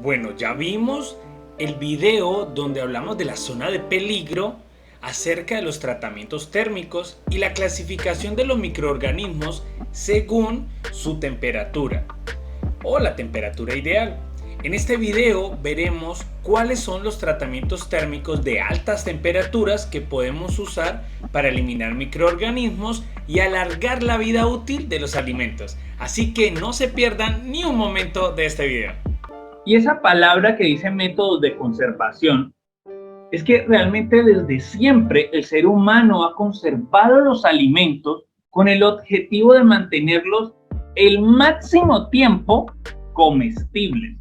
Bueno, ya vimos el video donde hablamos de la zona de peligro, acerca de los tratamientos térmicos y la clasificación de los microorganismos según su temperatura o la temperatura ideal. En este video veremos cuáles son los tratamientos térmicos de altas temperaturas que podemos usar para eliminar microorganismos y alargar la vida útil de los alimentos. Así que no se pierdan ni un momento de este video. Y esa palabra que dice métodos de conservación, es que realmente desde siempre el ser humano ha conservado los alimentos con el objetivo de mantenerlos el máximo tiempo comestibles.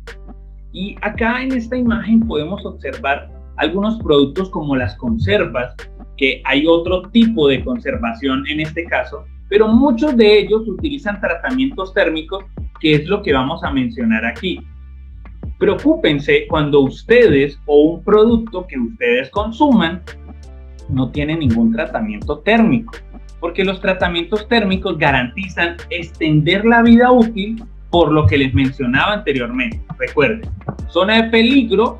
Y acá en esta imagen podemos observar algunos productos como las conservas, que hay otro tipo de conservación en este caso, pero muchos de ellos utilizan tratamientos térmicos, que es lo que vamos a mencionar aquí. Preocúpense cuando ustedes o un producto que ustedes consuman no tiene ningún tratamiento térmico, porque los tratamientos térmicos garantizan extender la vida útil por lo que les mencionaba anteriormente. Recuerden, zona de peligro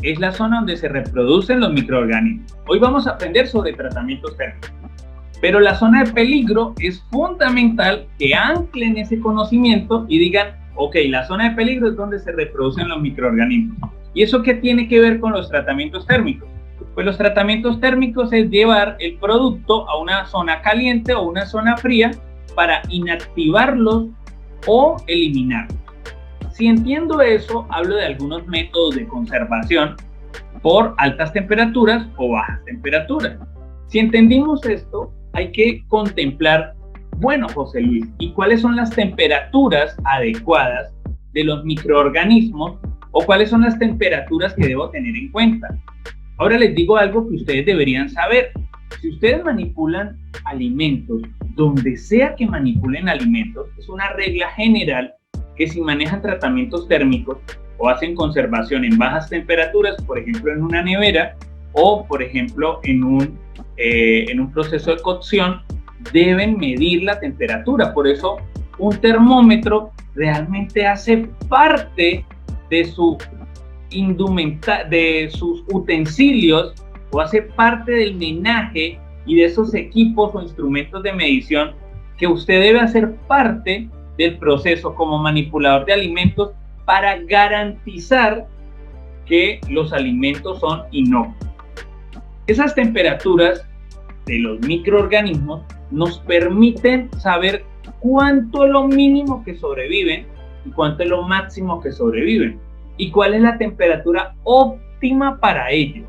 es la zona donde se reproducen los microorganismos. Hoy vamos a aprender sobre tratamientos térmicos, pero la zona de peligro es fundamental que anclen ese conocimiento y digan: ok, la zona de peligro es donde se reproducen los microorganismos. ¿Y eso qué tiene que ver con los tratamientos térmicos? Pues los tratamientos térmicos es llevar el producto a una zona caliente o una zona fría para inactivarlos o eliminarlos. Si entiendo eso, hablo de algunos métodos de conservación por altas temperaturas o bajas temperaturas. Si entendimos esto, hay que contemplar: bueno, José Luis, ¿y cuáles son las temperaturas adecuadas de los microorganismos o cuáles son las temperaturas que debo tener en cuenta? Ahora les digo algo que ustedes deberían saber. Si ustedes manipulan alimentos, donde sea que manipulen alimentos, es una regla general que si manejan tratamientos térmicos o hacen conservación en bajas temperaturas, por ejemplo en una nevera o por ejemplo en un proceso de cocción, deben medir la temperatura. Por eso un termómetro realmente hace parte de sus utensilios, o hace parte del menaje y de esos equipos o instrumentos de medición que usted debe hacer parte del proceso como manipulador de alimentos para garantizar que los alimentos son inocuos. Esas temperaturas de los microorganismos nos permiten saber cuánto es lo mínimo que sobreviven y cuánto es lo máximo que sobreviven y cuál es la temperatura óptima para ellos.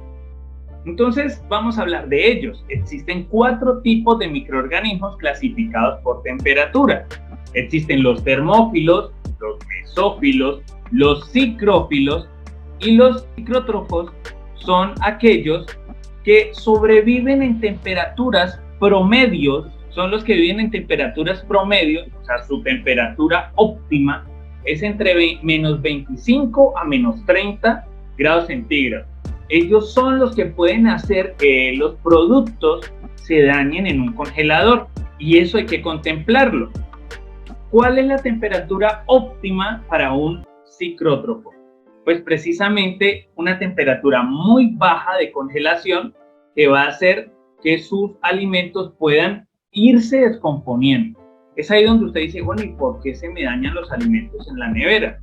Entonces vamos a hablar de ellos. Existen 4 tipos de microorganismos clasificados por temperatura. Existen los termófilos, los mesófilos, los psicrófilos, y los psicrótrofos son aquellos que sobreviven en temperaturas promedios, son los que viven en temperaturas promedios, o sea, su temperatura óptima es entre menos 25 a menos 30 grados centígrados. Ellos son los que pueden hacer que los productos se dañen en un congelador, y eso hay que contemplarlo. ¿Cuál es la temperatura óptima para un psicrótrofo? Pues precisamente una temperatura muy baja de congelación, que va a hacer que sus alimentos puedan irse descomponiendo. Es ahí donde usted dice: bueno, ¿y por qué se me dañan los alimentos en la nevera?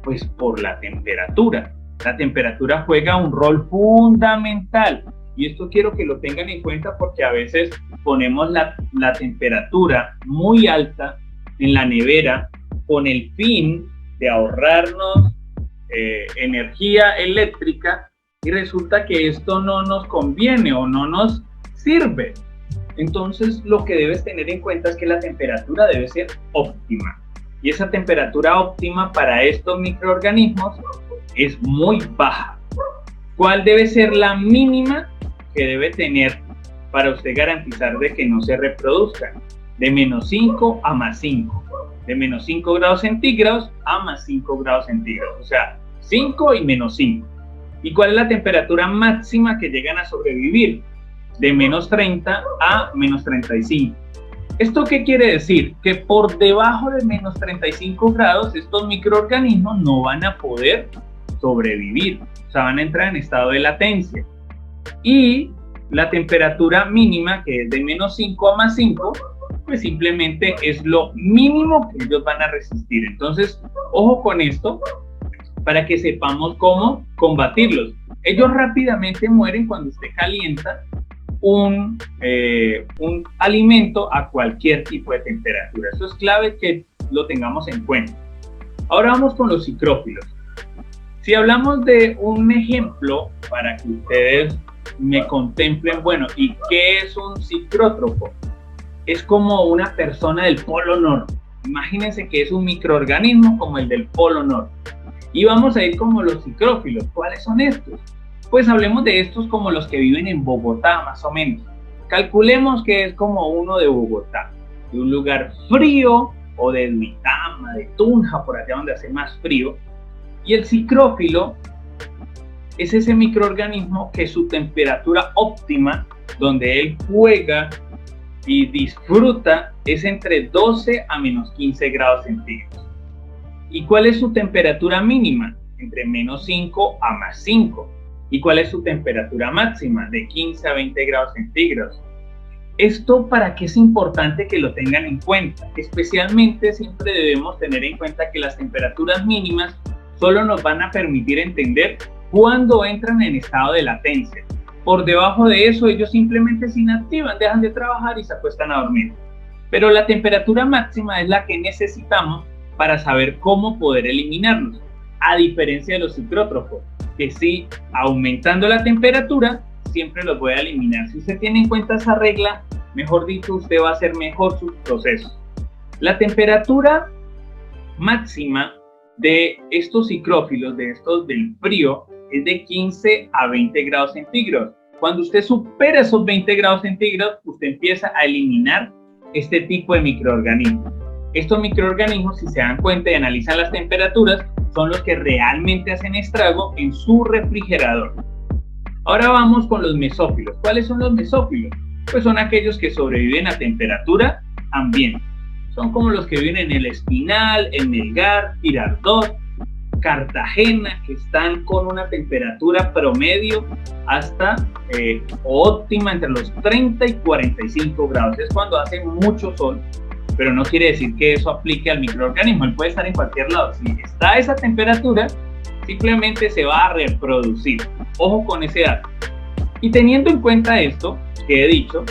Pues por la temperatura. La temperatura juega un rol fundamental, y esto quiero que lo tengan en cuenta, porque a veces ponemos la temperatura muy alta en la nevera con el fin de ahorrarnos energía eléctrica, y resulta que esto no nos conviene o no nos sirve. Entonces lo que debes tener en cuenta es que la temperatura debe ser óptima, y esa temperatura óptima para estos microorganismos es muy baja. ¿Cuál debe ser la mínima que debe tener para usted garantizar de que no se reproduzcan? De menos 5 a más 5, de menos 5 grados centígrados a más 5 grados centígrados, o sea, 5 y menos 5. ¿Y cuál es la temperatura máxima que llegan a sobrevivir? De menos 30 a menos 35. ¿Esto qué quiere decir? Que por debajo de menos 35 grados estos microorganismos no van a poder sobrevivir, o sea, van a entrar en estado de latencia. Y la temperatura mínima, que es de menos 5 a más 5, pues simplemente es lo mínimo que ellos van a resistir. Entonces, ojo con esto para que sepamos cómo combatirlos. Ellos rápidamente mueren cuando usted calienta un alimento a cualquier tipo de temperatura. Eso es clave que lo tengamos en cuenta. Ahora vamos con los psicrófilos. Si hablamos de un ejemplo para que ustedes me contemplen, bueno, ¿y qué es un psicrótrofo? Es como una persona del Polo Norte. Imagínense que es un microorganismo como el del Polo Norte. Y vamos a ir como los psicrófilos. ¿Cuáles son estos? Pues hablemos de estos como los que viven en Bogotá, más o menos. Calculemos que es como uno de Bogotá, de un lugar frío, o de Duitama, de Tunja, por allá donde hace más frío. Y el psicrófilo es ese microorganismo que su temperatura óptima, donde él juega y disfruta, es entre 12 a menos 15 grados centígrados. ¿Y cuál es su temperatura mínima? Entre menos 5 a más 5. ¿Y cuál es su temperatura máxima? De 15 a 20 grados centígrados. ¿Esto para qué es importante que lo tengan en cuenta? Especialmente siempre debemos tener en cuenta que las temperaturas mínimas solo nos van a permitir entender cuándo entran en estado de latencia. Por debajo de eso ellos simplemente se inactivan, dejan de trabajar y se acuestan a dormir. Pero la temperatura máxima es la que necesitamos para saber cómo poder eliminarlos, a diferencia de los psicrótrofos, que sí, aumentando la temperatura, siempre los voy a eliminar. Si usted tiene en cuenta esa regla, mejor dicho, usted va a hacer mejor sus procesos. La temperatura máxima de estos psicrófilos, de estos del frío, es de 15 a 20 grados centígrados. Cuando usted supera esos 20 grados centígrados, usted empieza a eliminar este tipo de microorganismos. Estos microorganismos, si se dan cuenta y analizan las temperaturas, son los que realmente hacen estrago en su refrigerador. Ahora vamos con los mesófilos. ¿Cuáles son los mesófilos? Pues son aquellos que sobreviven a temperatura ambiente. Son como los que viven en El Espinal, en Melgar, Girardot, Cartagena, que están con una temperatura promedio hasta óptima entre los 30 y 45 grados. Es cuando hace mucho sol, pero no quiere decir que eso aplique al microorganismo. Él puede estar en cualquier lado. Si está a esa temperatura, simplemente se va a reproducir. Ojo con ese dato. Y teniendo en cuenta esto que he dicho,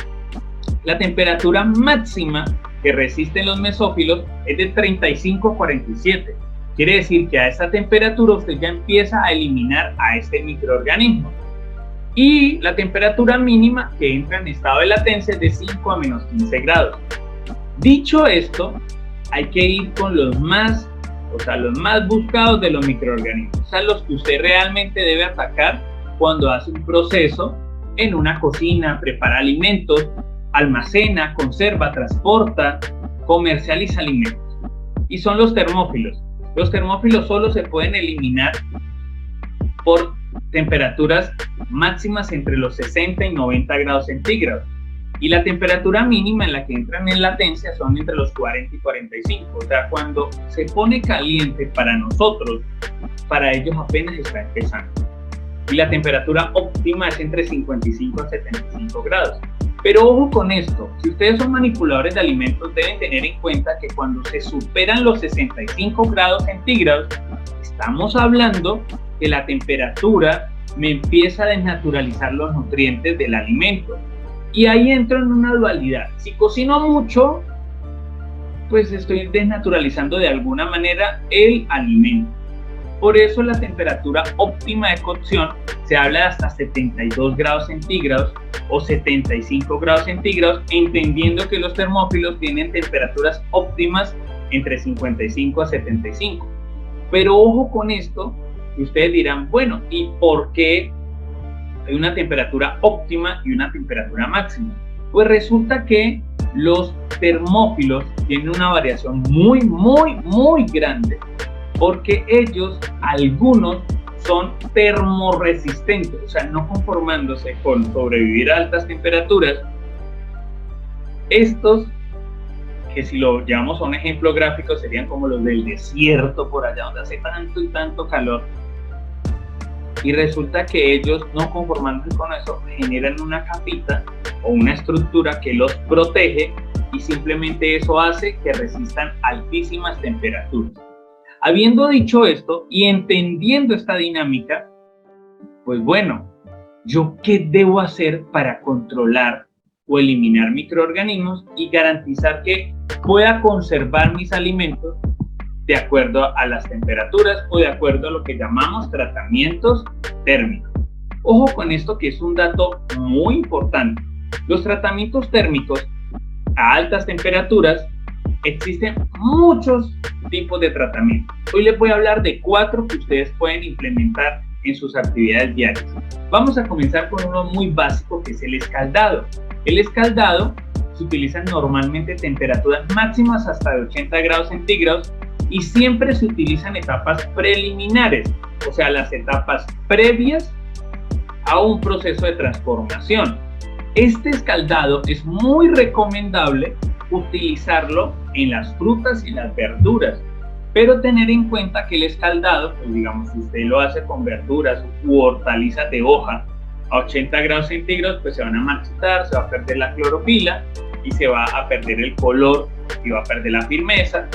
la temperatura máxima que resisten los mesófilos es de 35 a 47. Quiere decir que a esa temperatura usted ya empieza a eliminar a este microorganismo. Y la temperatura mínima que entra en estado de latencia es de 5 a menos 15 grados. Dicho esto, hay que ir con los más buscados de los microorganismos, o sea, los que usted realmente debe atacar cuando hace un proceso en una cocina, prepara alimentos, almacena, conserva, transporta, comercializa alimentos. Y son los termófilos. Los termófilos solo se pueden eliminar por temperaturas máximas entre los 60 y 90 grados centígrados. Y la temperatura mínima en la que entran en latencia son entre los 40 y 45. O sea, cuando se pone caliente para nosotros, para ellos apenas está empezando. Y la temperatura óptima es entre 55 a 75 grados. Pero ojo con esto, si ustedes son manipuladores de alimentos, deben tener en cuenta que cuando se superan los 65 grados centígrados, estamos hablando que la temperatura me empieza a desnaturalizar los nutrientes del alimento. Y ahí entro en una dualidad. Si cocino mucho, pues estoy desnaturalizando de alguna manera el alimento. Por eso la temperatura óptima de cocción se habla de hasta 72 grados centígrados o 75 grados centígrados, entendiendo que los termófilos tienen temperaturas óptimas entre 55 a 75. Pero ojo con esto, que ustedes dirán, bueno, ¿y por qué hay una temperatura óptima y una temperatura máxima? Pues resulta que los termófilos tienen una variación muy grande, porque ellos, algunos, son termorresistentes, o sea, no conformándose con sobrevivir a altas temperaturas. Estos que si lo llevamos a un ejemplo gráfico serían como los del desierto por allá donde hace tanto y tanto calor. Y resulta que ellos, no conformándose con eso, generan una capita o una estructura que los protege y simplemente eso hace que resistan altísimas temperaturas. Habiendo dicho esto y entendiendo esta dinámica, pues bueno, ¿yo qué debo hacer para controlar o eliminar microorganismos y garantizar que pueda conservar mis alimentos de acuerdo a las temperaturas o de acuerdo a lo que llamamos tratamientos térmicos? Ojo con esto, que es un dato muy importante. Los tratamientos térmicos a altas temperaturas, existen muchos tipos de tratamientos. Hoy les voy a hablar de 4 que ustedes pueden implementar en sus actividades diarias. Vamos a comenzar con uno muy básico, que es el escaldado. El escaldado se utiliza normalmente temperaturas máximas hasta de 80 grados centígrados y siempre se utilizan etapas preliminares, o sea, las etapas previas a un proceso de transformación. Este escaldado es muy recomendable utilizarlo en las frutas y las verduras, pero tener en cuenta que el escaldado, pues digamos, si usted lo hace con verduras u hortalizas de hoja a 80 grados centígrados, pues se van a marchitar, se va a perder la clorofila y se va a perder el color y va a perder la firmeza.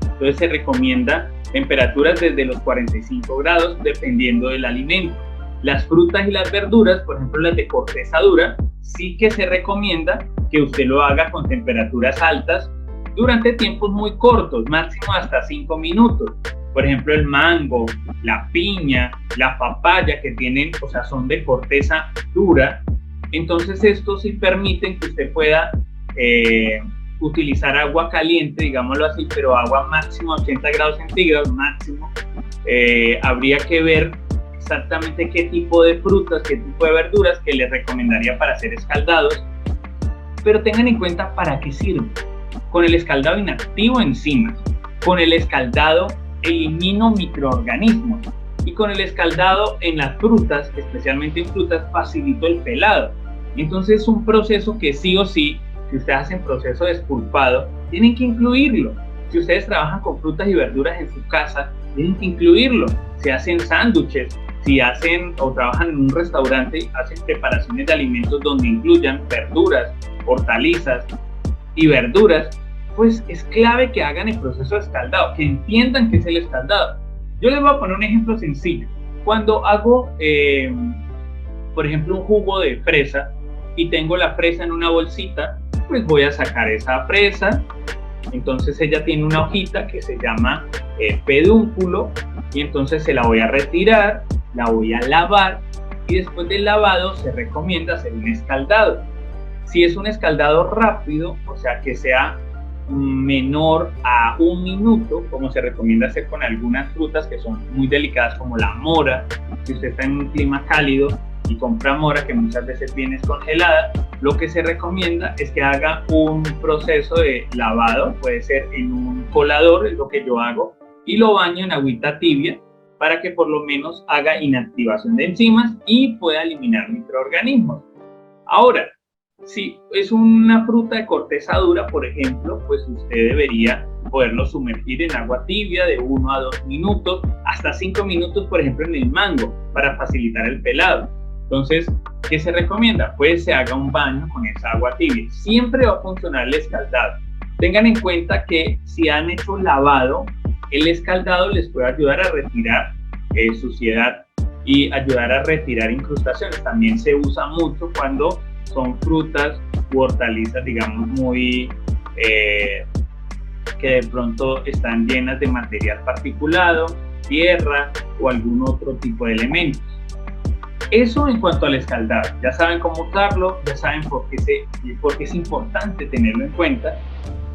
Entonces se recomienda temperaturas desde los 45 grados dependiendo del alimento. Las frutas y las verduras, por ejemplo las de corteza dura, sí que se recomienda que usted lo haga con temperaturas altas durante tiempos muy cortos, máximo hasta 5 minutos. Por ejemplo, el mango, la piña, la papaya, que tienen, o sea, son de corteza dura. Entonces estos sí permiten que usted pueda utilizar agua caliente, digámoslo así, pero agua máximo a 80 grados centígrados, máximo. Habría que ver exactamente qué tipo de frutas, qué tipo de verduras que les recomendaría para hacer escaldados, pero tengan en cuenta para qué sirve. Con el escaldado inactivo enzimas, con el escaldado elimino microorganismos y con el escaldado en las frutas, especialmente en frutas, facilito el pelado. Entonces es un proceso que sí o sí, si ustedes hacen proceso de espulpado, tienen que incluirlo. Si ustedes trabajan con frutas y verduras en su casa, tienen que incluirlo. Si hacen sándwiches, si hacen o trabajan en un restaurante, hacen preparaciones de alimentos donde incluyan verduras, hortalizas y verduras, pues es clave que hagan el proceso de escaldado, que entiendan qué es el escaldado. Yo les voy a poner un ejemplo sencillo. Cuando hago, por ejemplo, un jugo de fresa y tengo la fresa en una bolsita, pues voy a sacar esa fresa. Entonces ella tiene una hojita que se llama pedúnculo y entonces se la voy a retirar, la voy a lavar y después del lavado se recomienda hacer un escaldado. Si es un escaldado rápido, o sea que sea menor a 1 minuto, como se recomienda hacer con algunas frutas que son muy delicadas como la mora, si usted está en un clima cálido y compra mora que muchas veces viene congelada, lo que se recomienda es que haga un proceso de lavado, puede ser en un colador, es lo que yo hago, y lo baño en agüita tibia para que por lo menos haga inactivación de enzimas y pueda eliminar microorganismos. Ahora, si es una fruta de corteza dura, por ejemplo, pues usted debería poderlo sumergir en agua tibia de 1 a 2 minutos, hasta 5 minutos, por ejemplo, en el mango, para facilitar el pelado. Entonces, ¿qué se recomienda? Pues se haga un baño con esa agua tibia. Siempre va a funcionar el escaldado. Tengan en cuenta que si han hecho lavado, el escaldado les puede ayudar a retirar suciedad y ayudar a retirar incrustaciones. También se usa mucho cuando son frutas u hortalizas, digamos, muy que de pronto están llenas de material particulado, tierra o algún otro tipo de elementos. Eso en cuanto al escaldado. Ya saben cómo usarlo, ya saben por qué es importante tenerlo en cuenta.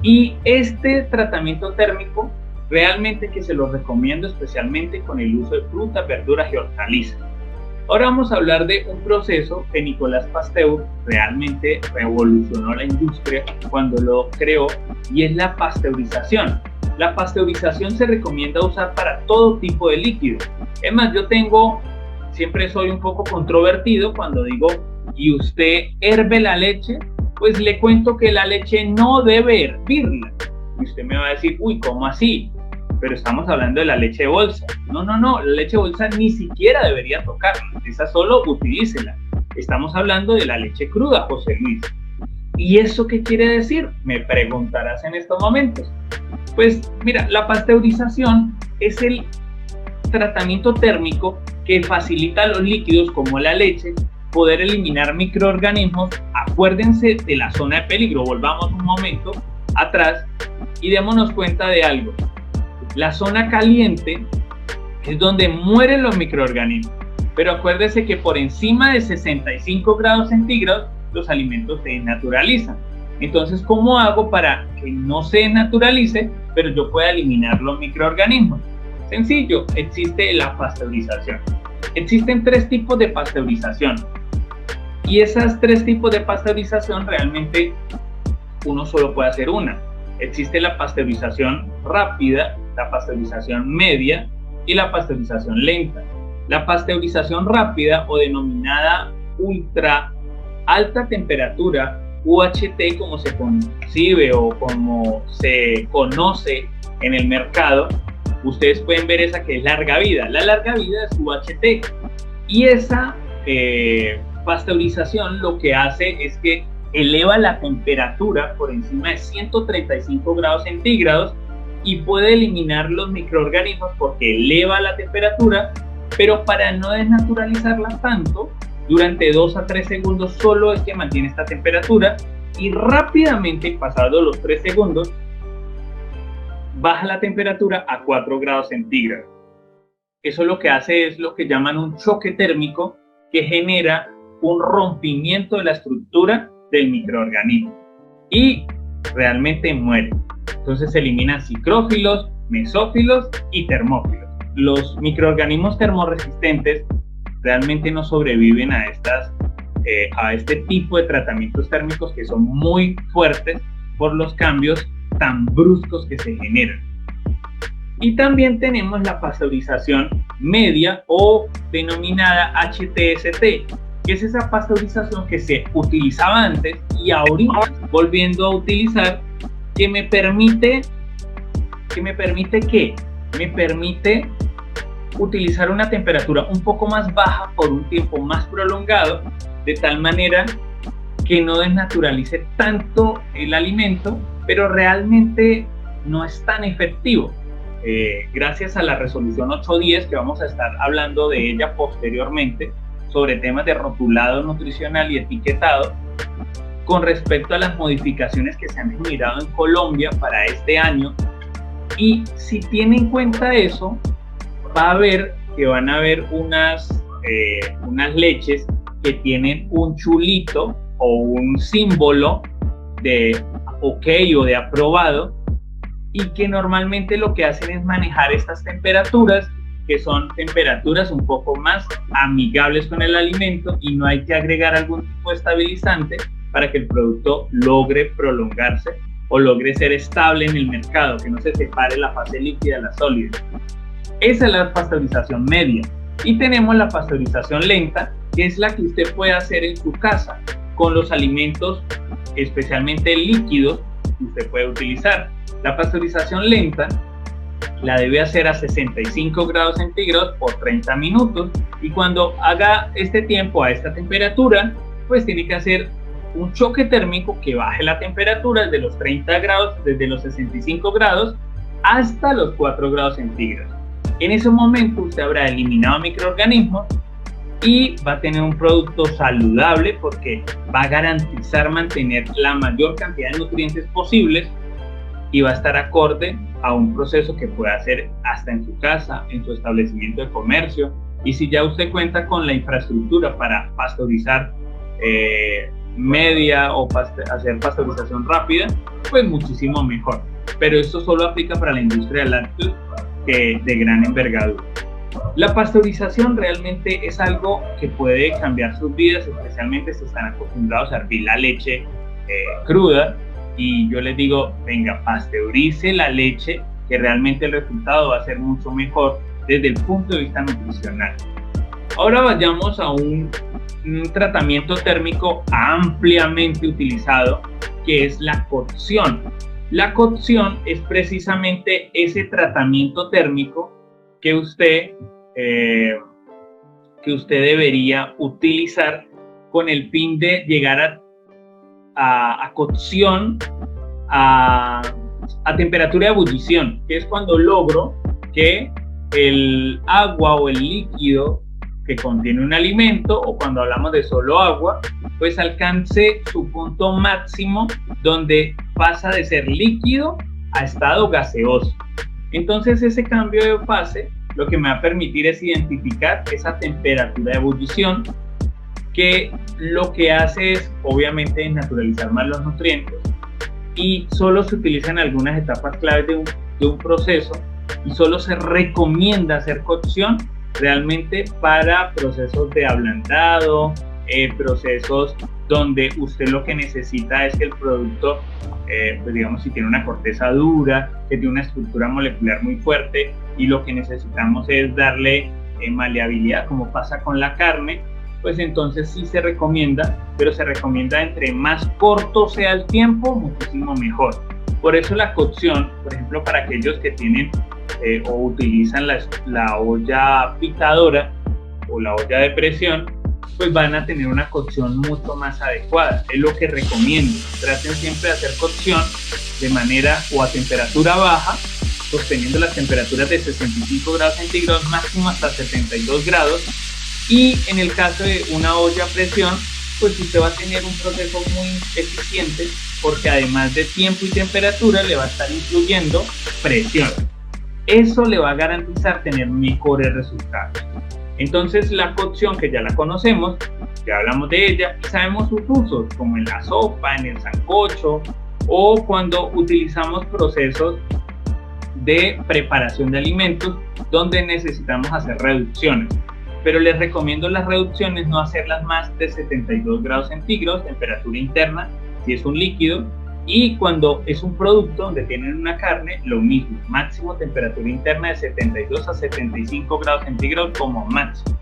Y este tratamiento térmico realmente que se lo recomiendo especialmente con el uso de frutas, verduras y hortalizas. Ahora vamos a hablar de un proceso que Nicolas Pasteur realmente revolucionó la industria cuando lo creó, y es la pasteurización. La pasteurización se recomienda usar para todo tipo de líquido. Es más, siempre soy un poco controvertido cuando digo, y usted herve la leche Pues le cuento que la leche no debe hervirla. Y usted me va a decir, uy, ¿cómo así? Pero estamos hablando de la leche de bolsa. No, la leche de bolsa ni siquiera debería tocarla. Esa solo utilícela. Estamos hablando de la leche cruda, José Luis. ¿Y eso qué quiere decir? Me preguntarás en estos momentos. Pues mira, la pasteurización es el tratamiento térmico que facilita a los líquidos como la leche poder eliminar microorganismos. Acuérdense de la zona de peligro, volvamos un momento atrás y démonos cuenta de algo. La zona caliente es donde mueren los microorganismos, pero acuérdese que por encima de 65 grados centígrados los alimentos se desnaturalizan. Entonces, ¿cómo hago para que no se desnaturalice, pero yo pueda eliminar los microorganismos? Sencillo, existe la pasteurización. Existen 3 tipos de pasteurización. Y esas 3 tipos de pasteurización realmente uno solo puede hacer una. Existe la pasteurización rápida, la pasteurización media y la pasteurización lenta. La pasteurización rápida, o denominada ultra alta temperatura, UHT como se concibe o como se conoce en el mercado, ustedes pueden ver esa que es larga vida. La larga vida es UHT. Y esa pasteurización lo que hace es que eleva la temperatura por encima de 135 grados centígrados y puede eliminar los microorganismos porque eleva la temperatura, pero para no desnaturalizarla tanto, durante 2 a 3 segundos solo es que mantiene esta temperatura y rápidamente, pasados los 3 segundos, baja la temperatura a 4 grados centígrados. Eso lo que hace es lo que llaman un choque térmico, que genera un rompimiento de la estructura del microorganismo y realmente muere. Entonces se eliminan ciclófilos, mesófilos y termófilos. Los microorganismos termorresistentes realmente no sobreviven a este tipo de tratamientos térmicos que son muy fuertes por los cambios tan bruscos que se generan. Y también tenemos la pasteurización media o denominada HTST, que es esa pasteurización que se utilizaba antes y ahorita volviendo a utilizar, que me permite utilizar una temperatura un poco más baja por un tiempo más prolongado, de tal manera que no desnaturalice tanto el alimento, pero realmente no es tan efectivo. Gracias a la resolución 810, que vamos a estar hablando de ella posteriormente, sobre temas de rotulado nutricional y etiquetado, con respecto a las modificaciones que se han generado en Colombia para este año. Y si tiene en cuenta eso, va a ver que van a haber unas leches que tienen un chulito o un símbolo de OK o de aprobado, y que normalmente lo que hacen es manejar estas temperaturas, que son temperaturas un poco más amigables con el alimento y no hay que agregar algún tipo de estabilizante para que el producto logre prolongarse o logre ser estable en el mercado, que no se separe la fase líquida de la sólida. Esa es la pasteurización media. Y tenemos la pasteurización lenta, que es la que usted puede hacer en su casa con los alimentos, especialmente líquidos, que usted puede utilizar. La pasteurización lenta la debe hacer a 65 grados centígrados por 30 minutos, y cuando haga este tiempo a esta temperatura, pues tiene que hacer un choque térmico que baje la temperatura desde los 30 grados, desde los 65 grados hasta los 4 grados centígrados. En ese momento usted habrá eliminado microorganismos y va a tener un producto saludable, porque va a garantizar mantener la mayor cantidad de nutrientes posibles y va a estar acorde a un proceso que puede hacer hasta en su casa, en su establecimiento de comercio. Y si ya usted cuenta con la infraestructura para pasteurizar media o hacer pasteurización rápida, pues muchísimo mejor. Pero esto solo aplica para la industria del lácteo de gran envergadura. La pasteurización realmente es algo que puede cambiar sus vidas, especialmente si están acostumbrados a hervir la leche cruda. Y yo les digo, venga, pasteurice la leche, que realmente el resultado va a ser mucho mejor desde el punto de vista nutricional. Ahora vayamos a un un tratamiento térmico ampliamente utilizado, que es la cocción. La cocción es precisamente ese tratamiento térmico que usted debería utilizar con el fin de llegar a cocción a temperatura de ebullición, que es cuando logro que el agua o el líquido que contiene un alimento, o cuando hablamos de solo agua, pues alcance su punto máximo, donde pasa de ser líquido a estado gaseoso. Entonces ese cambio de fase lo que me va a permitir es identificar esa temperatura de ebullición, que lo que hace es obviamente naturalizar más los nutrientes, y solo se utiliza en algunas etapas claves de un proceso, y solo se recomienda hacer cocción realmente para procesos de ablandado, procesos donde usted lo que necesita es que el producto, pues digamos, si tiene una corteza dura, que tiene una estructura molecular muy fuerte, y lo que necesitamos es darle maleabilidad, como pasa con la carne, pues entonces sí se recomienda, pero se recomienda entre más corto sea el tiempo, muchísimo mejor. Por eso la cocción, por ejemplo, para aquellos que tienen o utilizan la olla pitadora o la olla de presión, pues van a tener una cocción mucho más adecuada. Es lo que recomiendo. Traten siempre de hacer cocción de manera o a temperatura baja, sosteniendo las temperaturas de 65 grados centígrados máximo hasta 72 grados. Y en el caso de una olla a presión, pues usted va a tener un proceso muy eficiente, porque además de tiempo y temperatura le va a estar incluyendo presión. Eso le va a garantizar tener mejores resultados. Entonces la cocción, que ya la conocemos, ya hablamos de ella y sabemos sus usos, como en la sopa, en el sancocho, o cuando utilizamos procesos de preparación de alimentos donde necesitamos hacer reducciones. Pero les recomiendo las reducciones no hacerlas más de 72 grados centígrados, temperatura interna, si es un líquido, y cuando es un producto donde tienen una carne, lo mismo, máximo temperatura interna de 72 a 75 grados centígrados como máximo.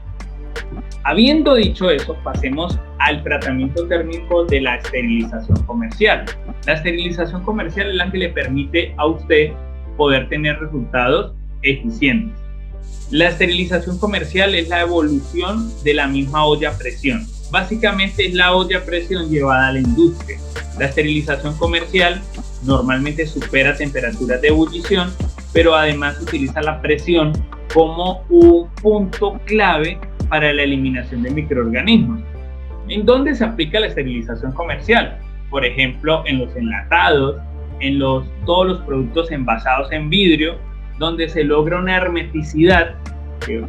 Habiendo dicho eso, pasemos al tratamiento térmico de la esterilización comercial. La esterilización comercial es la que le permite a usted poder tener resultados eficientes. La esterilización comercial es la evolución de la misma olla a presión. Básicamente es la olla a presión llevada a la industria. La esterilización comercial normalmente supera temperaturas de ebullición, pero además utiliza la presión como un punto clave para la eliminación de microorganismos. ¿En dónde se aplica la esterilización comercial? Por ejemplo, en los enlatados, en todos los productos envasados en vidrio, donde se logra una hermeticidad, que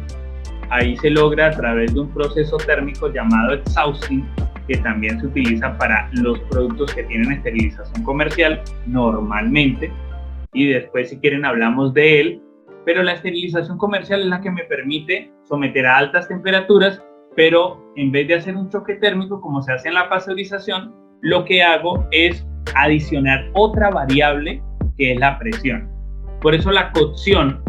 ahí se logra a través de un proceso térmico llamado exhausting, que también se utiliza para los productos que tienen esterilización comercial normalmente, y después si quieren hablamos de él. Pero la esterilización comercial es la que me permite someter a altas temperaturas, pero en vez de hacer un choque térmico como se hace en la pasteurización, lo que hago es adicionar otra variable, que es la presión. Por eso la cocción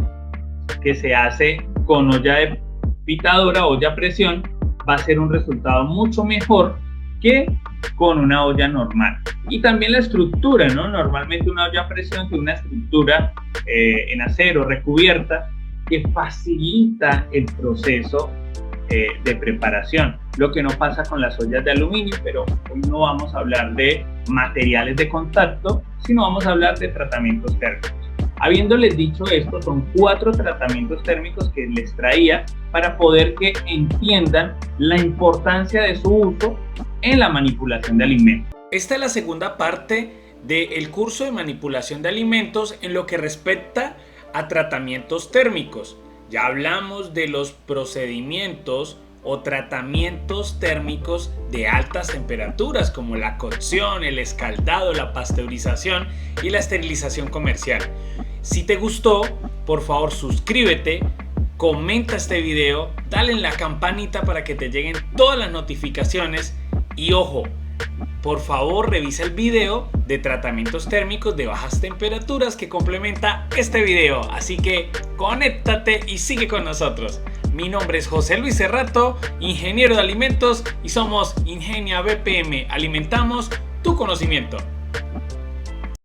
que se hace con olla de pitadora, olla a presión, va a ser un resultado mucho mejor que con una olla normal. Y también la estructura, ¿no? Normalmente una olla a presión tiene una estructura en acero recubierta que facilita el proceso de preparación, lo que no pasa con las ollas de aluminio. Pero hoy no vamos a hablar de materiales de contacto, sino vamos a hablar de tratamientos térmicos. Habiéndoles dicho esto, son 4 tratamientos térmicos que les traía para poder que entiendan la importancia de su uso en la manipulación de alimentos. Esta es la segunda parte del curso de manipulación de alimentos en lo que respecta a tratamientos térmicos. Ya hablamos de los procedimientos o tratamientos térmicos de altas temperaturas, como la cocción, el escaldado, la pasteurización y la esterilización comercial. Si te gustó, por favor suscríbete, comenta este video, dale en la campanita para que te lleguen todas las notificaciones, y ojo, por favor revisa el video de tratamientos térmicos de bajas temperaturas que complementa este video. Así que conéctate y sigue con nosotros. Mi nombre es José Luis Cerrato, ingeniero de alimentos, y somos Ingenia BPM. Alimentamos tu conocimiento.